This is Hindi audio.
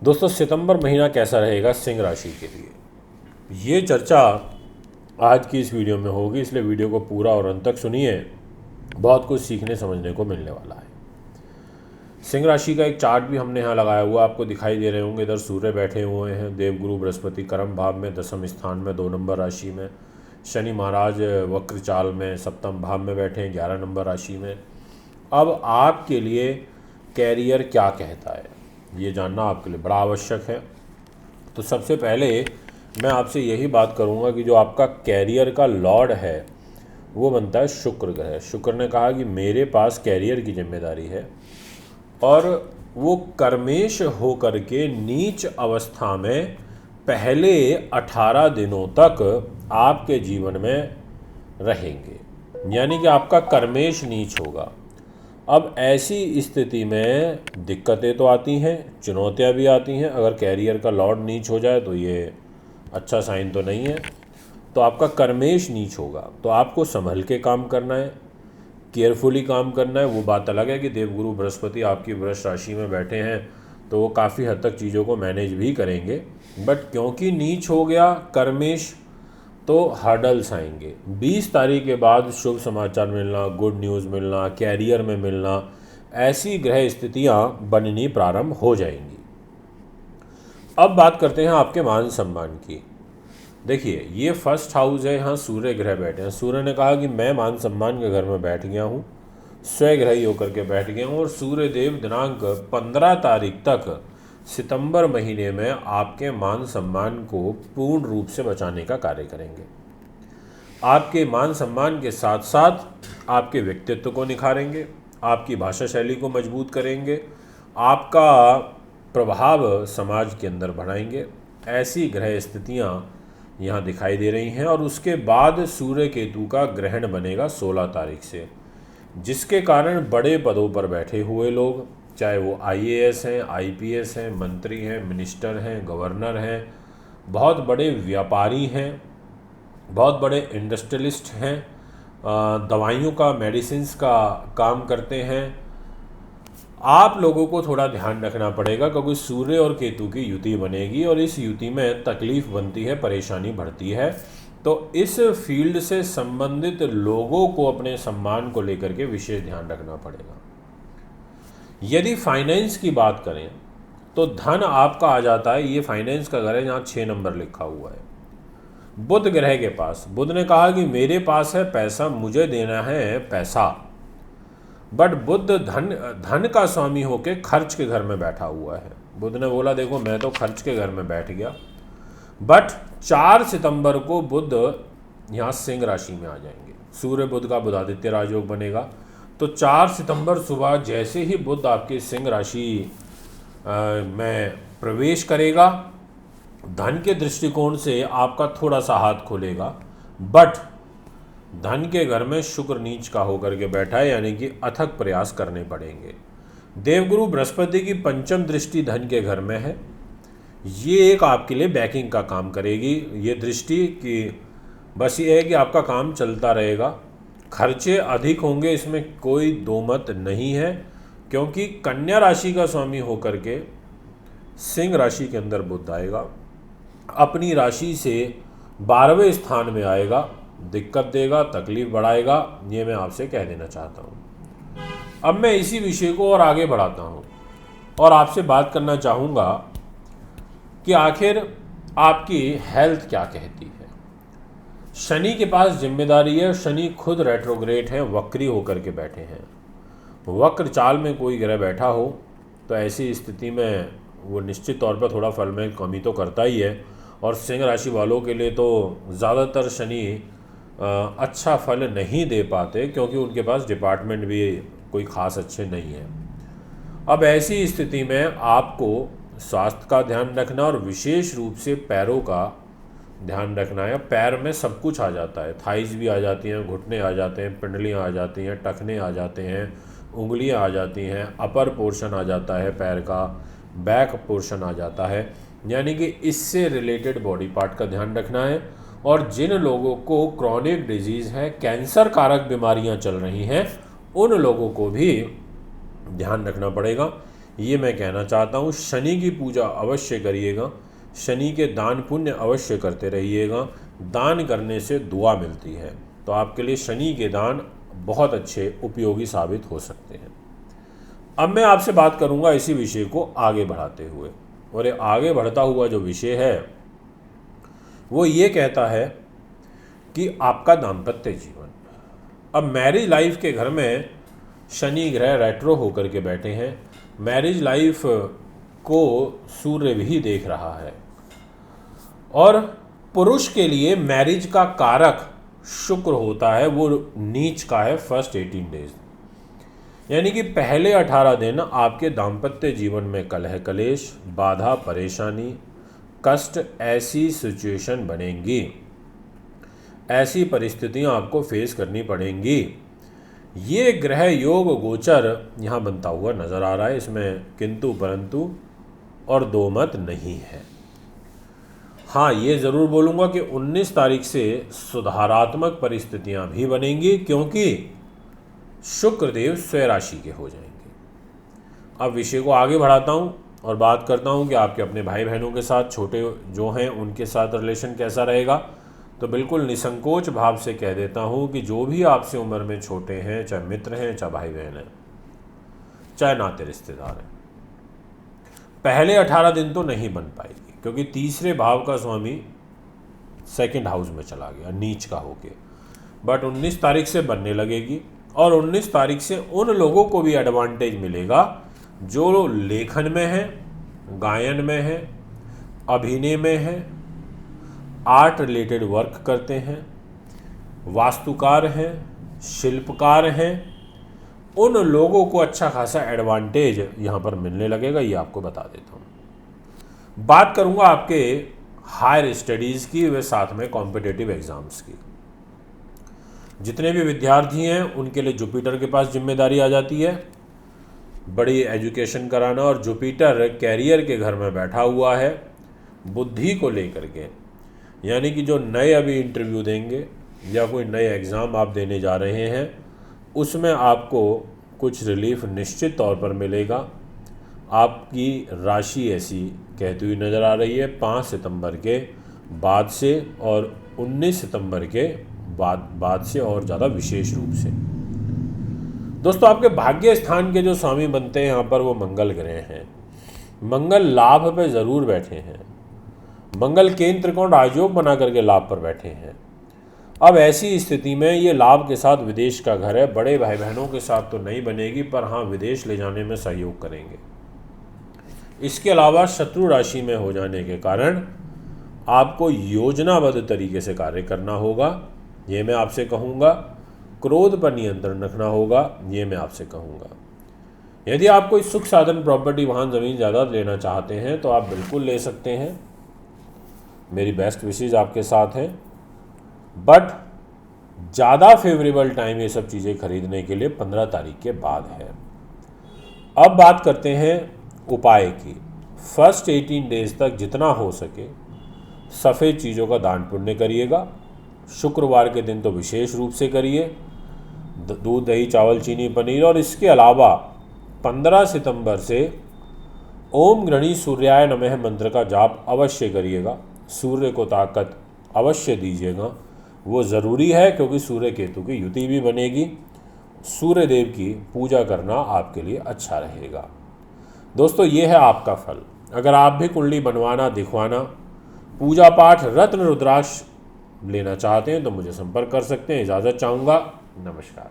दोस्तों, सितंबर महीना कैसा रहेगा सिंह राशि के लिए, ये चर्चा आज की इस वीडियो में होगी, इसलिए वीडियो को पूरा और अंत तक सुनिए। बहुत कुछ सीखने समझने को मिलने वाला है। सिंह राशि का एक चार्ट भी हमने यहाँ लगाया हुआ, आपको दिखाई दे रहे होंगे। इधर सूर्य बैठे हुए हैं, देवगुरु बृहस्पति कर्म भाव में, दसम स्थान में 2 नंबर राशि में। शनि महाराज वक्र चाल में सप्तम भाव में बैठे हैं 11 नंबर राशि में। अब आपके लिए कैरियर क्या कहता है, ये जानना आपके लिए बड़ा आवश्यक है। तो सबसे पहले मैं आपसे यही बात करूंगा कि जो आपका कैरियर का लॉर्ड है वो बनता है शुक्र ग्रह। शुक्र ने कहा कि मेरे पास कैरियर की जिम्मेदारी है, और वो कर्मेश होकर के नीच अवस्था में पहले 18 दिनों तक आपके जीवन में रहेंगे, यानी कि आपका कर्मेश नीच होगा। अब ऐसी स्थिति में दिक्कतें तो आती हैं, चुनौतियां भी आती हैं। अगर कैरियर का लॉर्ड नीच हो जाए तो ये अच्छा साइन तो नहीं है। तो आपका कर्मेश नीच होगा, तो आपको संभल के काम करना है, केयरफुली काम करना है। वो बात अलग है कि देवगुरु बृहस्पति आपकी वृष राशि में बैठे हैं तो वो काफ़ी हद तक चीज़ों को मैनेज भी करेंगे, बट क्योंकि नीच हो गया कर्मेश तो हर्डल्स आएंगे। 20 तारीख के बाद शुभ समाचार मिलना, गुड न्यूज़ मिलना, कैरियर में मिलना, ऐसी ग्रह स्थितियाँ बननी प्रारंभ हो जाएंगी। अब बात करते हैं आपके मान सम्मान की। देखिए, ये फर्स्ट हाउस है, यहाँ सूर्य ग्रह बैठे हैं। सूर्य ने कहा कि मैं मान सम्मान के घर में बैठ गया हूँ, स्वग्रही होकर के बैठ गया हूँ, और सूर्य देव दिनांक 15 तारीख तक सितंबर महीने में आपके मान सम्मान को पूर्ण रूप से बचाने का कार्य करेंगे। आपके मान सम्मान के साथ साथ आपके व्यक्तित्व को निखारेंगे, आपकी भाषा शैली को मजबूत करेंगे, आपका प्रभाव समाज के अंदर बढ़ाएंगे। ऐसी ग्रह स्थितियाँ यहाँ दिखाई दे रही हैं। और उसके बाद सूर्य केतु का ग्रहण बनेगा 16 तारीख से, जिसके कारण बड़े पदों पर बैठे हुए लोग, चाहे वो IAS हैं, IPS हैं, मंत्री हैं, मिनिस्टर हैं, गवर्नर हैं, बहुत बड़े व्यापारी हैं, बहुत बड़े इंडस्ट्रियलिस्ट हैं, दवाइयों का, मेडिसिन्स का काम करते हैं, आप लोगों को थोड़ा ध्यान रखना पड़ेगा, क्योंकि सूर्य और केतु की युति बनेगी और इस युति में तकलीफ बनती है, परेशानी बढ़ती है। तो इस फील्ड से संबंधित लोगों को अपने सम्मान को लेकर के विशेष ध्यान रखना पड़ेगा। यदि फाइनेंस की बात करें तो धन आपका आ जाता है, ये फाइनेंस का घर है जहाँ 6 नंबर लिखा हुआ है, बुध ग्रह के पास। बुध ने कहा कि मेरे पास है पैसा, मुझे देना है पैसा, बट बुध धन का स्वामी होके खर्च के घर में बैठा हुआ है। बुध ने बोला देखो मैं तो खर्च के घर में बैठ गया, बट 4 सितंबर को बुध यहाँ सिंह राशि में आ जाएंगे। सूर्य बुध का बुधादित्य राजयोग बनेगा, तो 4 सितंबर सुबह जैसे ही बुध आपके सिंह राशि में प्रवेश करेगा, धन के दृष्टिकोण से आपका थोड़ा सा हाथ खुलेगा, बट धन के घर में शुक्र नीच का होकर के बैठा है, यानी कि अथक प्रयास करने पड़ेंगे। देवगुरु बृहस्पति की पंचम दृष्टि धन के घर में है, ये एक आपके लिए बैकिंग का काम करेगी। ये दृष्टि कि बस ये है कि आपका काम चलता रहेगा, खर्चे अधिक होंगे, इसमें कोई दो मत नहीं है, क्योंकि कन्या राशि का स्वामी होकर के सिंह राशि के अंदर बुध आएगा, अपनी राशि से 12वें स्थान में आएगा, दिक्कत देगा, तकलीफ बढ़ाएगा। ये मैं आपसे कह देना चाहता हूँ। अब मैं इसी विषय को और आगे बढ़ाता हूँ और आपसे बात करना चाहूँगा कि आखिर आपकी हेल्थ क्या कहती है। शनि के पास जिम्मेदारी है, शनि खुद रेट्रोग्रेड है, वक्री होकर के बैठे हैं। वक्र चाल में कोई ग्रह बैठा हो तो ऐसी स्थिति में वो निश्चित तौर पर थोड़ा फल में कमी तो करता ही है, और सिंह राशि वालों के लिए तो ज़्यादातर शनि अच्छा फल नहीं दे पाते, क्योंकि उनके पास डिपार्टमेंट भी कोई ख़ास अच्छे नहीं है। अब ऐसी स्थिति में आपको स्वास्थ्य का ध्यान रखना और विशेष रूप से पैरों का ध्यान रखना है। पैर में सब कुछ आ जाता है, थाइज भी आ जाती हैं, घुटने आ जाते हैं, पिंडलियाँ आ जाती हैं, टखने आ जाते हैं, उंगलियाँ आ जाती हैं, अपर पोर्शन आ जाता है पैर का, बैक पोर्शन आ जाता है, यानी कि इससे रिलेटेड बॉडी पार्ट का ध्यान रखना है। और जिन लोगों को क्रॉनिक डिजीज़ है, कैंसर कारक बीमारियां चल रही हैं, उन लोगों को भी ध्यान रखना पड़ेगा। ये मैं कहना चाहता हूँ। शनि की पूजा अवश्य करिएगा, शनि के दान पुण्य अवश्य करते रहिएगा। दान करने से दुआ मिलती है, तो आपके लिए शनि के दान बहुत अच्छे उपयोगी साबित हो सकते हैं। अब मैं आपसे बात करूंगा इसी विषय को आगे बढ़ाते हुए, और ये आगे बढ़ता हुआ जो विषय है वो ये कहता है कि आपका दाम्पत्य जीवन। अब मैरिज लाइफ के घर में शनि ग्रह रेट्रो होकर के बैठे हैं, मैरिज लाइफ को सूर्य भी देख रहा है, और पुरुष के लिए मैरिज का कारक शुक्र होता है, वो नीच का है फर्स्ट 18 डेज, यानी कि पहले 18 दिन आपके दाम्पत्य जीवन में कलह कलेश, बाधा, परेशानी, कष्ट, ऐसी सिचुएशन बनेंगी, ऐसी परिस्थितियां आपको फेस करनी पड़ेंगी। ये ग्रह योग गोचर यहाँ बनता हुआ नज़र आ रहा है, इसमें किंतु परंतु और दो मत नहीं है। हाँ, ये ज़रूर बोलूँगा कि 19 तारीख से सुधारात्मक परिस्थितियाँ भी बनेंगी, क्योंकि शुक्रदेव स्वयं राशि के हो जाएंगे। अब विषय को आगे बढ़ाता हूँ और बात करता हूँ कि आपके अपने भाई बहनों के साथ, छोटे जो हैं उनके साथ रिलेशन कैसा रहेगा। तो बिल्कुल निसंकोच भाव से कह देता हूँ कि जो भी आपसे उम्र में छोटे हैं, चाहे मित्र हैं, चाहे भाई बहन हैं, चाहे नाते रिश्तेदार हैं, पहले 18 दिन तो नहीं बन पाएगी, क्योंकि तीसरे भाव का स्वामी सेकंड हाउस में चला गया नीच का होके। बट 19 तारीख से बनने लगेगी, और 19 तारीख से उन लोगों को भी एडवांटेज मिलेगा जो लेखन में है, गायन में है, अभिनय में है, आर्ट रिलेटेड वर्क करते हैं, वास्तुकार हैं, शिल्पकार हैं, उन लोगों को अच्छा खासा एडवांटेज यहाँ पर मिलने लगेगा, ये आपको बता देता हूँ। बात करूँगा आपके हायर स्टडीज़ की, वे साथ में कॉम्पिटिटिव एग्ज़ाम्स की। जितने भी विद्यार्थी हैं उनके लिए जुपिटर के पास जिम्मेदारी आ जाती है बड़ी एजुकेशन कराना, और जुपिटर कैरियर के घर में बैठा हुआ है बुद्धि को लेकर के, यानी कि जो नए अभी इंटरव्यू देंगे या कोई नए एग्ज़ाम आप देने जा रहे हैं, उसमें आपको कुछ रिलीफ निश्चित तौर पर मिलेगा। आपकी राशि ऐसी कहती हुई नज़र आ रही है 5 सितंबर के बाद से, और 19 सितंबर के बाद से और ज़्यादा विशेष रूप से। दोस्तों, आपके भाग्य स्थान के जो स्वामी बनते हैं यहाँ पर वो मंगल ग्रह हैं। मंगल लाभ पे ज़रूर बैठे हैं, मंगल केंद्र त्रिकोण राजयोग बना करके लाभ पर बैठे हैं। अब ऐसी स्थिति में ये लाभ के साथ विदेश का घर है, बड़े भाई बहनों के साथ तो नहीं बनेगी, पर हाँ विदेश ले जाने में सहयोग करेंगे। इसके अलावा शत्रु राशि में हो जाने के कारण आपको योजनाबद्ध तरीके से कार्य करना होगा, ये मैं आपसे कहूँगा। क्रोध पर नियंत्रण रखना होगा, ये मैं आपसे कहूँगा। यदि आप कोई सुख साधन, प्रॉपर्टी, वाहन, ज़मीन, जायदाद लेना चाहते हैं तो आप बिल्कुल ले सकते हैं, मेरी बेस्ट विशेज़ आपके साथ हैं। बट ज़्यादा फेवरेबल टाइम ये सब चीज़ें खरीदने के लिए 15 तारीख के बाद है। अब बात करते हैं उपाय की। फर्स्ट 18 डेज तक जितना हो सके सफ़ेद चीज़ों का दान पुण्य करिएगा। शुक्रवार के दिन तो विशेष रूप से करिए, दूध, दही, चावल, चीनी, पनीर। और इसके अलावा 15 सितंबर से ओम गृणी सूर्याय नमः मंत्र का जाप अवश्य करिएगा। सूर्य को ताकत अवश्य दीजिएगा, वो ज़रूरी है, क्योंकि सूर्य केतु की युति भी बनेगी। सूर्य देव की पूजा करना आपके लिए अच्छा रहेगा। दोस्तों, ये है आपका फल। अगर आप भी कुंडली बनवाना, दिखवाना, पूजा पाठ, रत्न रुद्राक्ष लेना चाहते हैं तो मुझे संपर्क कर सकते हैं। इजाज़त चाहूँगा। नमस्कार।